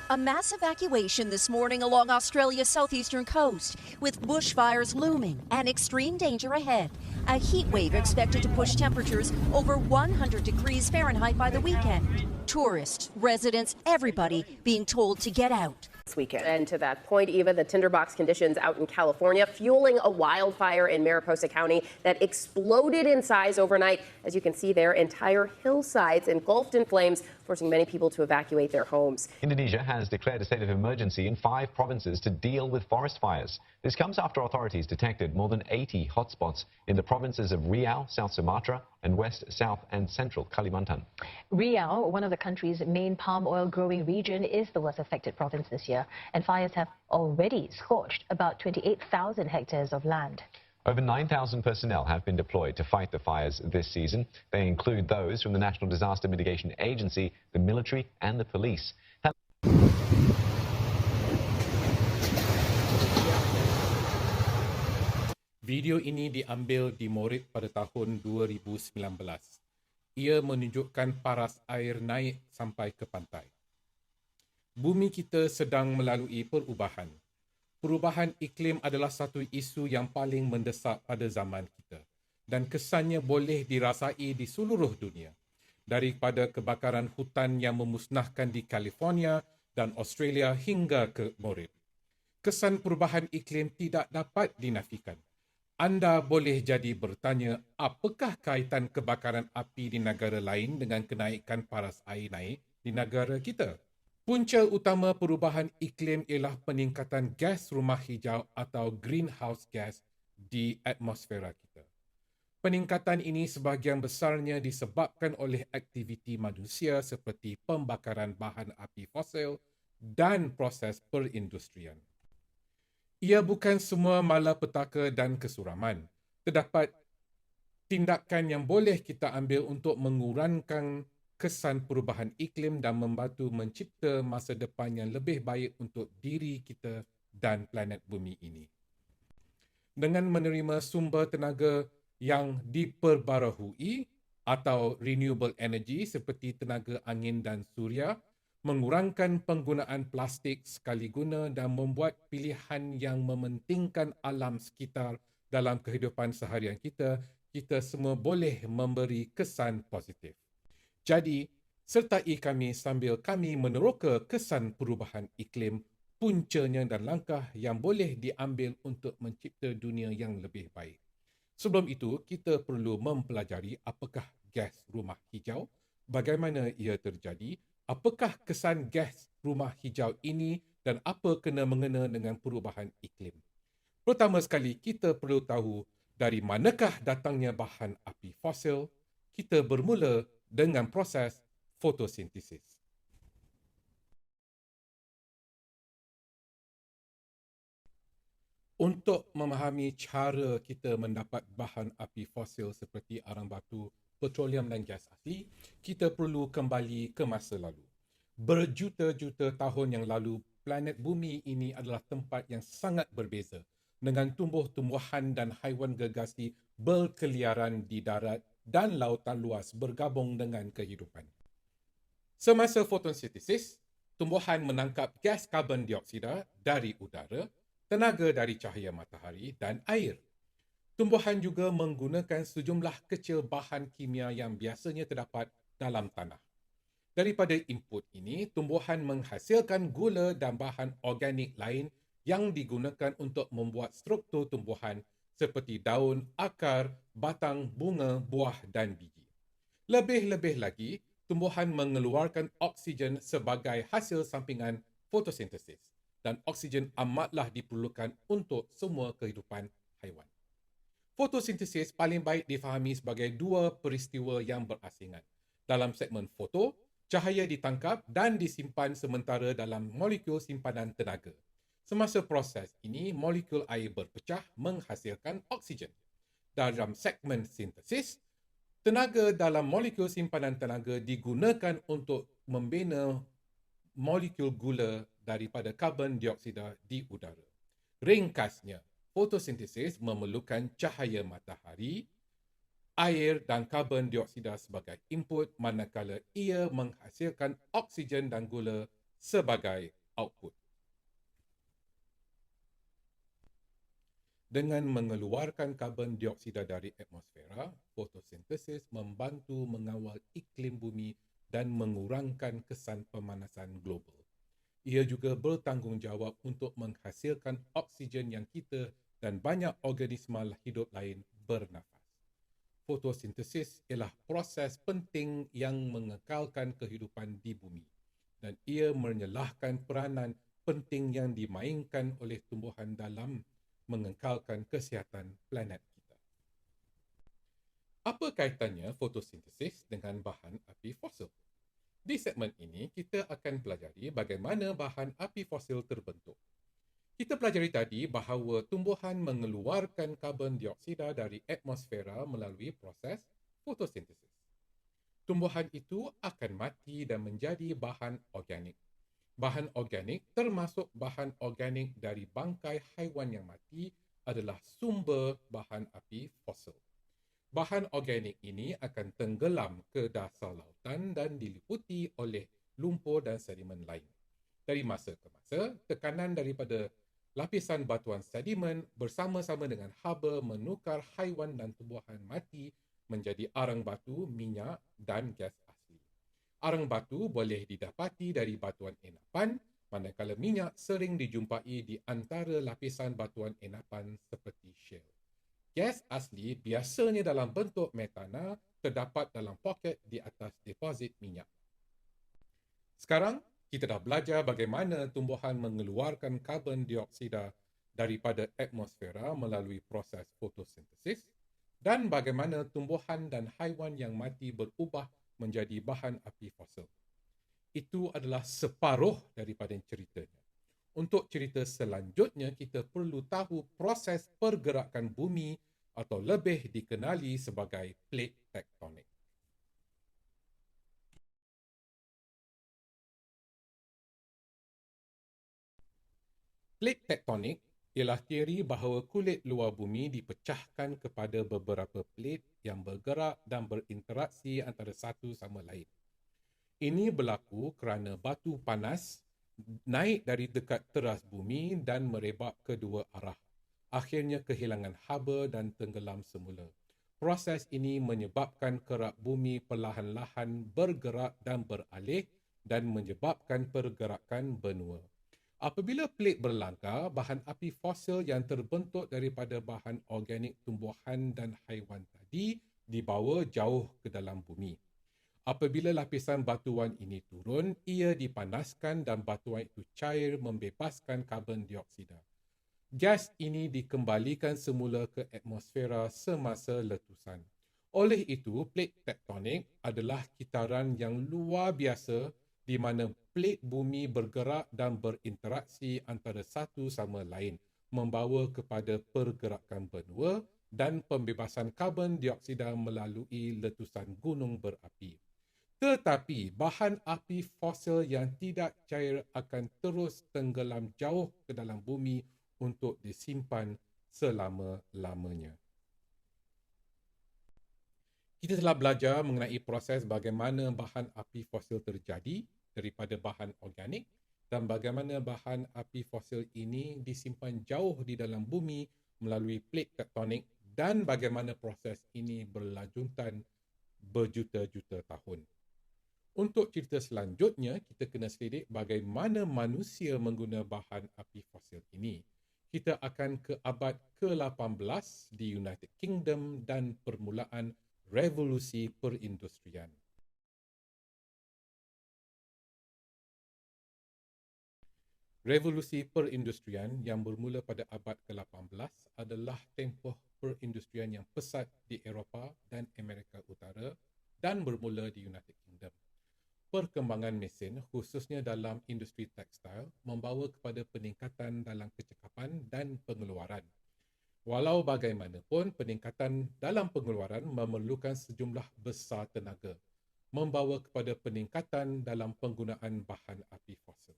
A mass evacuation this morning along Australia's southeastern coast, with bushfires looming and extreme danger ahead. A heat wave expected to push temperatures over 100 degrees Fahrenheit by the weekend. Tourists, residents, everybody being told to get out. This weekend. And to that point, Eva, the tinderbox conditions out in California fueling a wildfire in Mariposa County that exploded in size overnight. As you can see there, entire hillsides engulfed in flames, forcing many people to evacuate their homes. Indonesia has declared a state of emergency in 5 provinces to deal with forest fires. This comes after authorities detected more than 80 hotspots in the provinces of Riau, South Sumatra, and West, South, and Central Kalimantan. Riau, one of the country's main palm oil growing region, is the worst affected province this year, and fires have already scorched about 28,000 hectares of land. Over 9,000 personnel have been deployed to fight the fires this season. They include those from the National Disaster Mitigation Agency, the military, and the police. Video ini diambil di Morib pada tahun 2019. Ia menunjukkan paras air naik sampai ke pantai. Bumi kita sedang melalui perubahan. Perubahan iklim adalah satu isu yang paling mendesak pada zaman kita dan kesannya boleh dirasai di seluruh dunia. Daripada kebakaran hutan yang memusnahkan di California dan Australia hingga ke Morib. Kesan perubahan iklim tidak dapat dinafikan. Anda boleh jadi bertanya, apakah kaitan kebakaran api di negara lain dengan kenaikan paras air naik di negara kita? Punca utama perubahan iklim ialah peningkatan gas rumah hijau atau greenhouse gas di atmosfera kita. Peningkatan ini sebahagian besarnya disebabkan oleh aktiviti manusia seperti pembakaran bahan api fosil dan proses perindustrian. Ia bukan semua malapetaka dan kesuraman. Terdapat tindakan yang boleh kita ambil untuk mengurangkan kesan perubahan iklim dan membantu mencipta masa depan yang lebih baik untuk diri kita dan planet bumi ini. Dengan menerima sumber tenaga yang diperbaharui atau renewable energy seperti tenaga angin dan suria, mengurangkan penggunaan plastik sekali guna dan membuat pilihan yang mementingkan alam sekitar dalam kehidupan seharian kita, kita semua boleh memberi kesan positif. Jadi, sertai kami sambil kami meneroka kesan perubahan iklim, puncanya dan langkah yang boleh diambil untuk mencipta dunia yang lebih baik. Sebelum itu, kita perlu mempelajari apakah gas rumah hijau, bagaimana ia terjadi, apakah kesan gas rumah hijau ini dan apa kena-mengena dengan perubahan iklim. Pertama sekali, kita perlu tahu dari manakah datangnya bahan api fosil. Kita bermula dengan proses fotosintesis. Untuk memahami cara kita mendapat bahan api fosil seperti arang batu, petroleum dan gas asli, kita perlu kembali ke masa lalu. Berjuta-juta tahun yang lalu, planet bumi ini adalah tempat yang sangat berbeza dengan tumbuh-tumbuhan dan haiwan gergasi berkeliaran di darat dan lautan luas bergabung dengan kehidupan. Semasa fotosintesis, tumbuhan menangkap gas karbon dioksida dari udara, tenaga dari cahaya matahari dan air. Tumbuhan juga menggunakan sejumlah kecil bahan kimia yang biasanya terdapat dalam tanah. Daripada input ini, tumbuhan menghasilkan gula dan bahan organik lain yang digunakan untuk membuat struktur tumbuhan seperti daun, akar, batang, bunga, buah dan biji. Lebih-lebih lagi, tumbuhan mengeluarkan oksigen sebagai hasil sampingan fotosintesis dan oksigen amatlah diperlukan untuk semua kehidupan haiwan. Fotosintesis paling baik difahami sebagai 2 peristiwa yang berasingan. Dalam segmen foto, cahaya ditangkap dan disimpan sementara dalam molekul simpanan tenaga. Semasa proses ini, molekul air berpecah menghasilkan oksigen. Dalam segmen sintesis, tenaga dalam molekul simpanan tenaga digunakan untuk membina molekul gula daripada karbon dioksida di udara. Ringkasnya, fotosintesis memerlukan cahaya matahari, air dan karbon dioksida sebagai input manakala ia menghasilkan oksigen dan gula sebagai output. Dengan mengeluarkan karbon dioksida dari atmosfera, fotosintesis membantu mengawal iklim bumi dan mengurangkan kesan pemanasan global. Ia juga bertanggungjawab untuk menghasilkan oksigen yang kita dan banyak organisma hidup lain bernafas. Fotosintesis ialah proses penting yang mengekalkan kehidupan di bumi dan ia menyelahkan peranan penting yang dimainkan oleh tumbuhan dalam mengekalkan kesihatan planet kita. Apa kaitannya fotosintesis dengan bahan api fosil? Di segmen ini, kita akan pelajari bagaimana bahan api fosil terbentuk. Kita pelajari tadi bahawa tumbuhan mengeluarkan karbon dioksida dari atmosfera melalui proses fotosintesis. Tumbuhan itu akan mati dan menjadi bahan organik. Bahan organik termasuk bahan organik dari bangkai haiwan yang mati adalah sumber bahan api fosil. Bahan organik ini akan tenggelam ke dasar lautan dan diliputi oleh lumpur dan sedimen lain. Dari masa ke masa, tekanan daripada lapisan batuan sedimen bersama-sama dengan haba menukar haiwan dan tumbuhan mati menjadi arang batu, minyak dan gas asli. Arang batu boleh didapati dari batuan enapan, manakala minyak sering dijumpai di antara lapisan batuan enapan seperti shale. Gas asli biasanya dalam bentuk metana terdapat dalam poket di atas deposit minyak. Sekarang, kita dah belajar bagaimana tumbuhan mengeluarkan karbon dioksida daripada atmosfera melalui proses fotosintesis dan bagaimana tumbuhan dan haiwan yang mati berubah menjadi bahan api fosil. Itu adalah separuh daripada ceritanya. Untuk cerita selanjutnya, kita perlu tahu proses pergerakan bumi atau lebih dikenali sebagai plate tectonic. Plate tectonic ialah teori bahawa kulit luar bumi dipecahkan kepada beberapa plate yang bergerak dan berinteraksi antara satu sama lain. Ini berlaku kerana batu panas naik dari dekat teras bumi dan merebak ke dua arah. Akhirnya kehilangan haba dan tenggelam semula. Proses ini menyebabkan kerak bumi perlahan-lahan bergerak dan beralih dan menyebabkan pergerakan benua. Apabila plate berlangkar, bahan api fosil yang terbentuk daripada bahan organik tumbuhan dan haiwan tadi dibawa jauh ke dalam bumi. Apabila lapisan batuan ini turun, ia dipanaskan dan batuan itu cair membebaskan karbon dioksida. Gas ini dikembalikan semula ke atmosfera semasa letusan. Oleh itu, plate tektonik adalah kitaran yang luar biasa di mana plate bumi bergerak dan berinteraksi antara satu sama lain, membawa kepada pergerakan benua dan pembebasan karbon dioksida melalui letusan gunung berapi. Tetapi bahan api fosil yang tidak cair akan terus tenggelam jauh ke dalam bumi untuk disimpan selama-lamanya. Kita telah belajar mengenai proses bagaimana bahan api fosil terjadi daripada bahan organik dan bagaimana bahan api fosil ini disimpan jauh di dalam bumi melalui plate tektonik dan bagaimana proses ini berlanjutan berjuta-juta tahun. Untuk cerita selanjutnya, kita kena selidik bagaimana manusia mengguna bahan api fosil ini. Kita akan ke abad ke-18 di United Kingdom dan permulaan revolusi perindustrian. Revolusi perindustrian yang bermula pada abad ke-18 adalah tempoh perindustrian yang pesat di Eropah dan Amerika Utara dan bermula di United Kingdom. Perkembangan mesin, khususnya dalam industri tekstil, membawa kepada peningkatan dalam kecekapan dan pengeluaran. Walau bagaimanapun, peningkatan dalam pengeluaran memerlukan sejumlah besar tenaga, membawa kepada peningkatan dalam penggunaan bahan api fosil.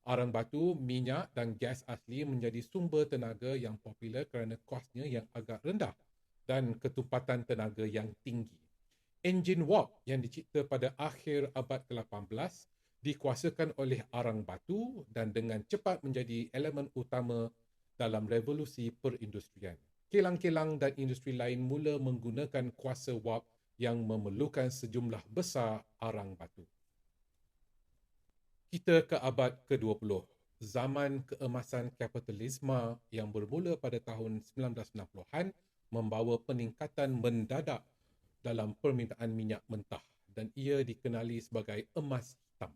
Arang batu, minyak dan gas asli menjadi sumber tenaga yang popular kerana kosnya yang agak rendah dan ketumpatan tenaga yang tinggi. Enjin warp yang dicipta pada akhir abad ke-18 dikuasakan oleh arang batu dan dengan cepat menjadi elemen utama dalam revolusi perindustrian. Kilang-kilang dan industri lain mula menggunakan kuasa wap yang memerlukan sejumlah besar arang batu. Kita ke abad ke-20, zaman keemasan kapitalisme yang bermula pada tahun 1960-an membawa peningkatan mendadak dalam permintaan minyak mentah dan ia dikenali sebagai emas hitam.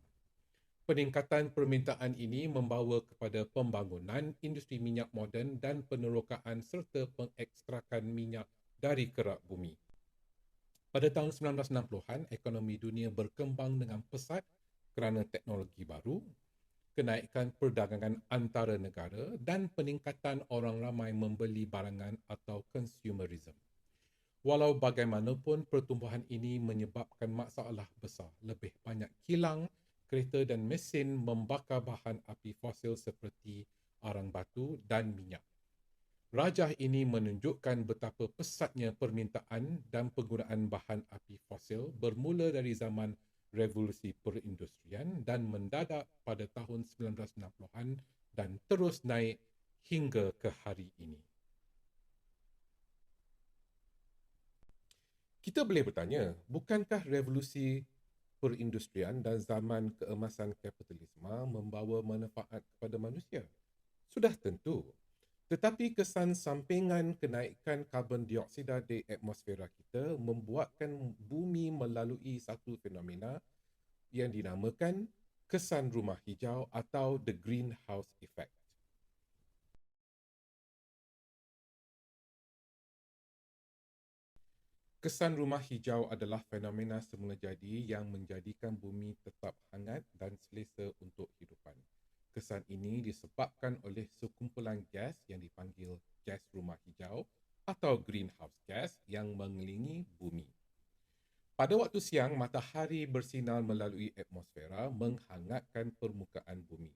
Peningkatan permintaan ini membawa kepada pembangunan industri minyak moden dan penerokaan serta pengekstrakan minyak dari kerak bumi. Pada tahun 1960-an, ekonomi dunia berkembang dengan pesat kerana teknologi baru, kenaikan perdagangan antara negara dan peningkatan orang ramai membeli barangan atau consumerism. Walau bagaimanapun, pertumbuhan ini menyebabkan masalah besar. Lebih banyak kilang, kereta dan mesin membakar bahan api fosil seperti arang batu dan minyak. Rajah ini menunjukkan betapa pesatnya permintaan dan penggunaan bahan api fosil bermula dari zaman revolusi perindustrian dan mendadak pada tahun 1960-an dan terus naik hingga ke hari ini. Kita boleh bertanya, bukankah revolusi perindustrian dan zaman keemasan kapitalisme membawa manfaat kepada manusia? Sudah tentu. Tetapi kesan sampingan kenaikan karbon dioksida di atmosfera kita membuatkan bumi melalui satu fenomena yang dinamakan kesan rumah hijau atau the greenhouse effect. Kesan rumah hijau adalah fenomena semula jadi yang menjadikan bumi tetap hangat dan selesa untuk hidupan. Kesan ini disebabkan oleh sekumpulan gas yang dipanggil gas rumah hijau atau greenhouse gas yang mengelilingi bumi. Pada waktu siang, matahari bersinar melalui atmosfera menghangatkan permukaan bumi.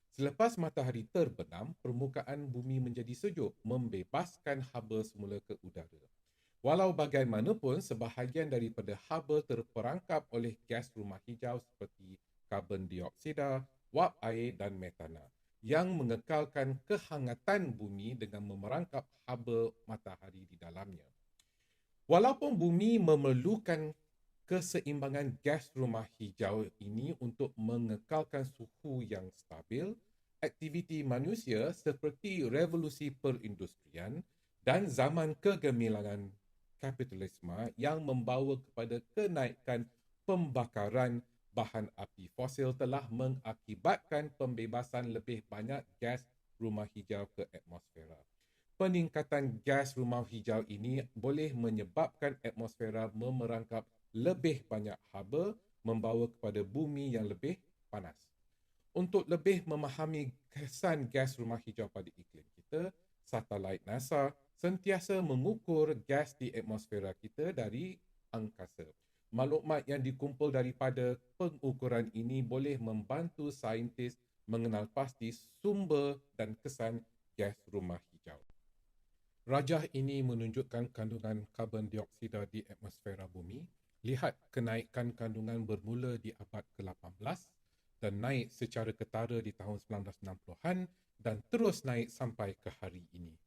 Selepas matahari terbenam, permukaan bumi menjadi sejuk, membebaskan haba semula ke udara. Walau bagaimanapun, sebahagian daripada haba terperangkap oleh gas rumah hijau seperti karbon dioksida, wap air dan metana yang mengekalkan kehangatan bumi dengan memerangkap haba matahari di dalamnya. Walaupun bumi memerlukan keseimbangan gas rumah hijau ini untuk mengekalkan suhu yang stabil, aktiviti manusia seperti revolusi perindustrian dan zaman kegemilangan kapitalisme yang membawa kepada kenaikan pembakaran bahan api fosil telah mengakibatkan pembebasan lebih banyak gas rumah hijau ke atmosfera. Peningkatan gas rumah hijau ini boleh menyebabkan atmosfera memerangkap lebih banyak haba, membawa kepada bumi yang lebih panas. Untuk lebih memahami kesan gas rumah hijau pada iklim kita, satelit NASA sentiasa mengukur gas di atmosfera kita dari angkasa. Maklumat yang dikumpul daripada pengukuran ini boleh membantu saintis mengenal pasti sumber dan kesan gas rumah hijau. Rajah ini menunjukkan kandungan karbon dioksida di atmosfera bumi. Lihat kenaikan kandungan bermula di abad ke-18 dan naik secara ketara di tahun 1960-an dan terus naik sampai ke hari ini.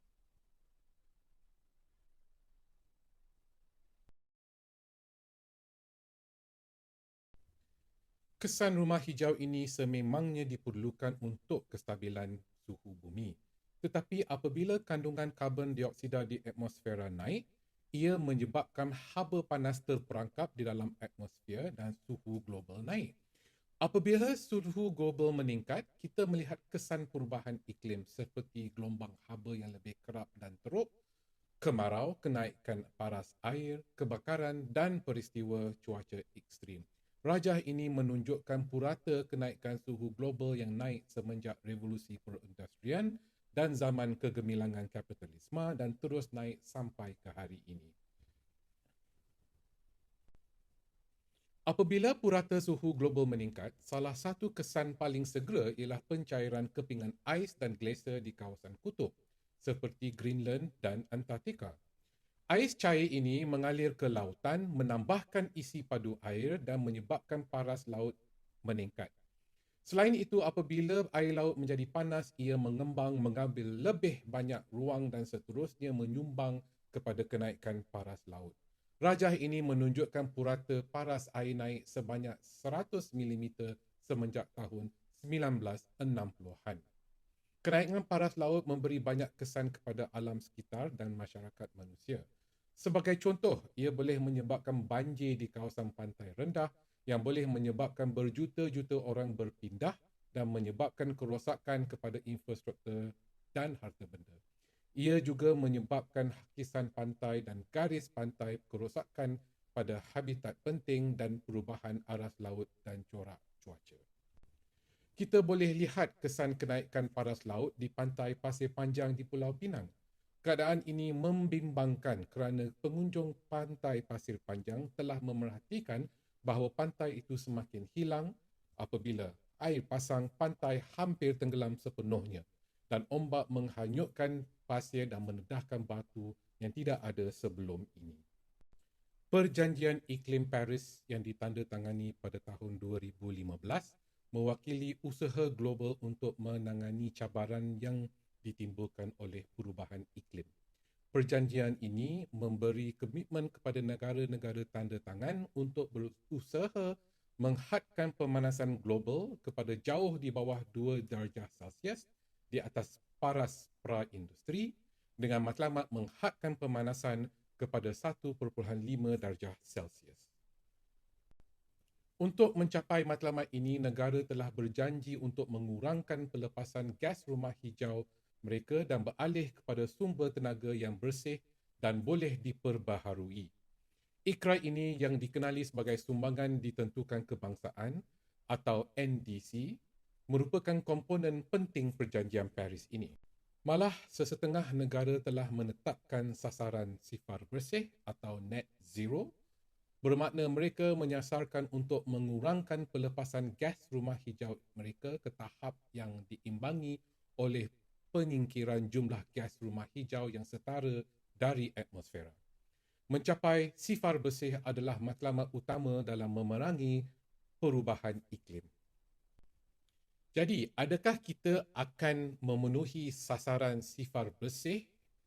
Kesan rumah hijau ini sememangnya diperlukan untuk kestabilan suhu bumi. Tetapi apabila kandungan karbon dioksida di atmosfera naik, ia menyebabkan haba panas terperangkap di dalam atmosfer dan suhu global naik. Apabila suhu global meningkat, kita melihat kesan perubahan iklim seperti gelombang haba yang lebih kerap dan teruk, kemarau, kenaikan paras air, kebakaran dan peristiwa cuaca ekstrim. Rajah ini menunjukkan purata kenaikan suhu global yang naik semenjak revolusi perindustrian dan zaman kegemilangan kapitalisme dan terus naik sampai ke hari ini. Apabila purata suhu global meningkat, salah satu kesan paling segera ialah pencairan kepingan ais dan glasier di kawasan kutub seperti Greenland dan Antartika. Ais cair ini mengalir ke lautan, menambahkan isi padu air dan menyebabkan paras laut meningkat. Selain itu, apabila air laut menjadi panas, ia mengembang, mengambil lebih banyak ruang dan seterusnya menyumbang kepada kenaikan paras laut. Rajah ini menunjukkan purata paras air naik sebanyak 100 mm semenjak tahun 1960-an. Kenaikan paras laut memberi banyak kesan kepada alam sekitar dan masyarakat manusia. Sebagai contoh, ia boleh menyebabkan banjir di kawasan pantai rendah yang boleh menyebabkan berjuta-juta orang berpindah dan menyebabkan kerosakan kepada infrastruktur dan harta benda. Ia juga menyebabkan hakisan pantai dan garis pantai, kerosakan pada habitat penting dan perubahan aras laut dan corak cuaca. Kita boleh lihat kesan kenaikan paras laut di pantai Pasir Panjang di Pulau Pinang. Keadaan ini membimbangkan kerana pengunjung pantai Pasir Panjang telah memerhatikan bahawa pantai itu semakin hilang apabila air pasang pantai hampir tenggelam sepenuhnya dan ombak menghanyutkan pasir dan mendedahkan batu yang tidak ada sebelum ini. Perjanjian Iklim Paris yang ditandatangani pada tahun 2015 mewakili usaha global untuk menangani cabaran yang ditimbulkan oleh perubahan iklim. Perjanjian ini memberi komitmen kepada negara-negara tanda tangan untuk berusaha menghadkan pemanasan global kepada jauh di bawah 2 darjah Celsius di atas paras pra-industri dengan matlamat menghadkan pemanasan kepada 1.5 darjah Celsius. Untuk mencapai matlamat ini, negara telah berjanji untuk mengurangkan pelepasan gas rumah hijau mereka dan beralih kepada sumber tenaga yang bersih dan boleh diperbaharui. Ikrar ini yang dikenali sebagai Sumbangan Ditentukan Kebangsaan atau NDC merupakan komponen penting perjanjian Paris ini. Malah sesetengah negara telah menetapkan sasaran sifar bersih atau net zero, bermakna mereka menyasarkan untuk mengurangkan pelepasan gas rumah hijau mereka ke tahap yang diimbangi oleh penyingkiran jumlah gas rumah hijau yang setara dari atmosfera. Mencapai sifar bersih adalah matlamat utama dalam memerangi perubahan iklim. Jadi, adakah kita akan memenuhi sasaran sifar bersih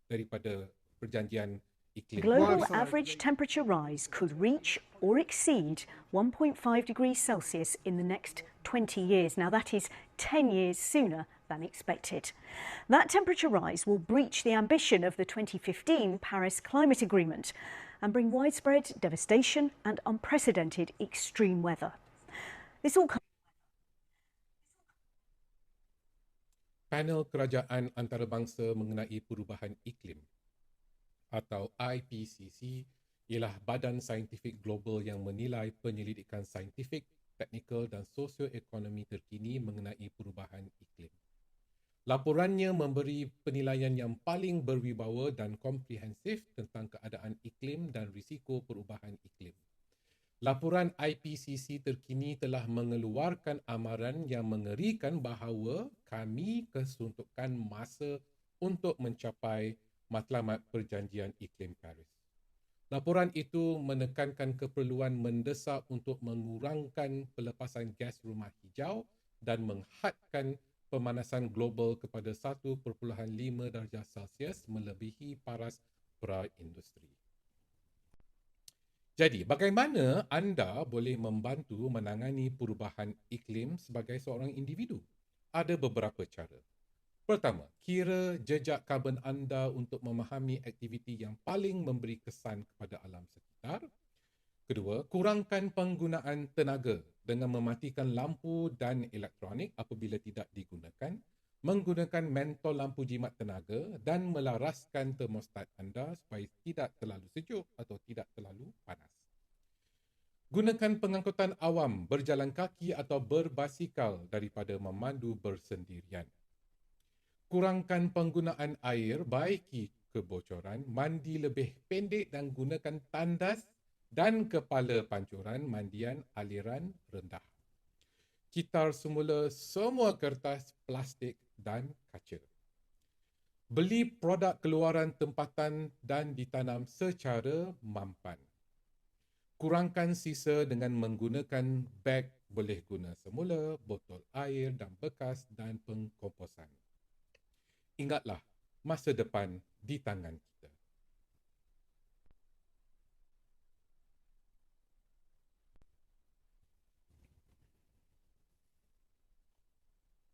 daripada perjanjian iklim? Global average temperature rise could reach or exceed 1.5 degrees Celsius in the next 20 years. Now, that is 10 years sooner than expected. That temperature rise will breach the ambition of the 2015 Paris Climate Agreement and bring widespread devastation and unprecedented extreme weather. This all Panel Kerajaan Antarabangsa mengenai Perubahan Iklim atau IPCC ialah badan saintifik global yang menilai penyelidikan saintifik, teknikal dan sosioekonomi terkini mengenai perubahan iklim. Laporannya memberi penilaian yang paling berwibawa dan komprehensif tentang keadaan iklim dan risiko perubahan iklim. Laporan IPCC terkini telah mengeluarkan amaran yang mengerikan bahawa kami kesuntukan masa untuk mencapai matlamat perjanjian iklim Paris. Laporan itu menekankan keperluan mendesak untuk mengurangkan pelepasan gas rumah hijau dan menghadkan pemanasan global kepada 1.5 darjah Celsius melebihi paras pra-industri. Jadi, bagaimana anda boleh membantu menangani perubahan iklim sebagai seorang individu? Ada beberapa cara. Pertama, kira jejak karbon anda untuk memahami aktiviti yang paling memberi kesan kepada alam sekitar. Kedua, kurangkan penggunaan tenaga dengan mematikan lampu dan elektronik apabila tidak digunakan, menggunakan mentol lampu jimat tenaga dan melaraskan termostat anda supaya tidak terlalu sejuk atau tidak terlalu panas. Gunakan pengangkutan awam, berjalan kaki atau berbasikal daripada memandu bersendirian. Kurangkan penggunaan air, baiki kebocoran, mandi lebih pendek dan gunakan tandas dan kepala pancuran mandian aliran rendah. Kitar semula semua kertas, plastik dan kaca. Beli produk keluaran tempatan dan ditanam secara mampan. Kurangkan sisa dengan menggunakan beg boleh guna semula, botol air dan bekas dan pengkomposan. Ingatlah, masa depan di tangan kita.